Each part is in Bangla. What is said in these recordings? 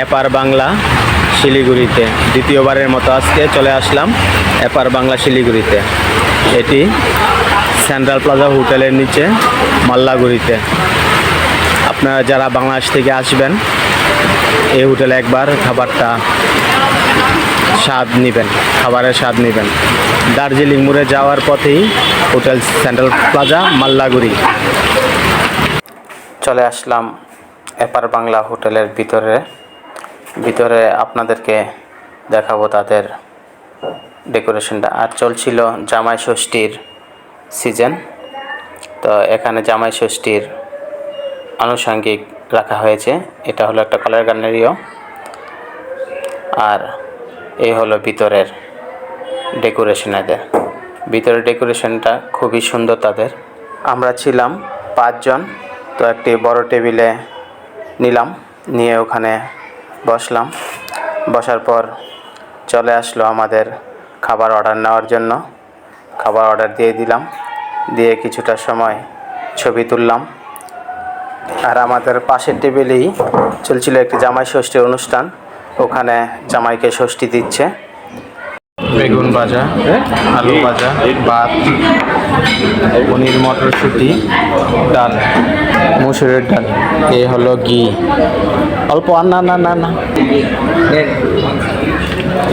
এপার বাংলা শিলিগুড়িতে দ্বিতীয়বারের মতো আজকে চলে আসলাম এপার বাংলা শিলিগুড়িতে। এটি সেন্ট্রাল প্লাজা হোটেলের নিচে মাল্লাগুড়িতে। আপনারা যারা বাংলাদেশ থেকে আসবেন এই হোটেলে একবার খাবারের স্বাদ নেবেন। দার্জিলিং মোড়ে যাওয়ার পথেই হোটেল সেন্ট্রাল প্লাজা মাল্লাগুড়ি। চলে আসলাম এপার বাংলা হোটেলের ভিতরে আপনাদেরকে দেখাবো তাদের ডেকোরেশনটা। আর চলছিল জামাই ষষ্ঠীর সিজন, তো এখানে জামাই ষষ্ঠীর আনুষঙ্গিক রাখা হয়েছে। এটা হলো একটা কালার গার্নারিও, আর এই হলো ভিতরের ডেকোরেশন। ভিতরের ডেকোরেশনটা খুবই সুন্দর তাদের। আমরা ছিলাম 5 জন, তো একটি বড় টেবিলে নিয়ে ওখানে বসার পর চলে আসলো আমাদের খাবার অর্ডার নেওয়ার জন্য। খাবার অর্ডার দিয়ে কিছুটা সময় ছবি তুললাম। আর আমাদের পাশের টেবিলেই চলছিল একটি জামাই ষষ্ঠীর অনুষ্ঠান, ওখানে জামাইকে ষষ্ঠী দিচ্ছে। বেগুন ভাজা, আলু ভাজা, ভাত, পনির, মটরশুঁটি, ডাল, মুসুরের ডাল, এই হলো ঘি অল্প, না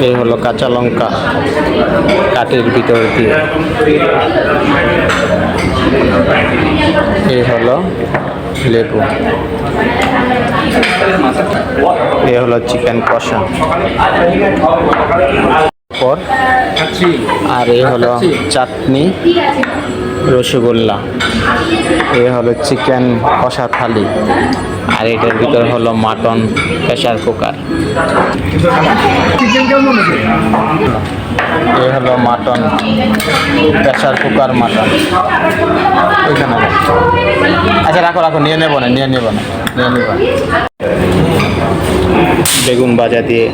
এই হলো কাঁচা লঙ্কা কাঠের ভিতর দিয়ে, এই হলো লেবু, এই হলো চিকেন কষা, আর এই হলো চাটনি, রসগোল্লা, এই হলো চিকেন কষা থালি, আর এটার ভিতর হলো মাটন প্রেসার কুকার। এই হলো মাটন প্রেসার কুকার মাটন। ওইখানে আচ্ছা রাখো, নিয়ে নেব না। বেগুন ভাজা দিয়ে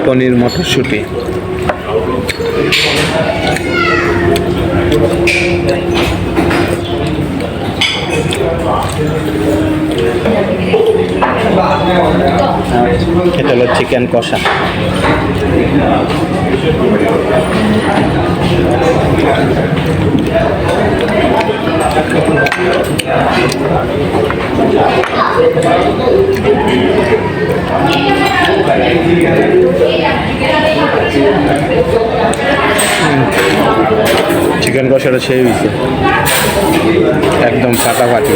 পনির, মটরশুঁটি, এটা হলো চিকেন কষা। চিকেন কষাটা সেই হয়েছে, একদম ফাটাফাটি।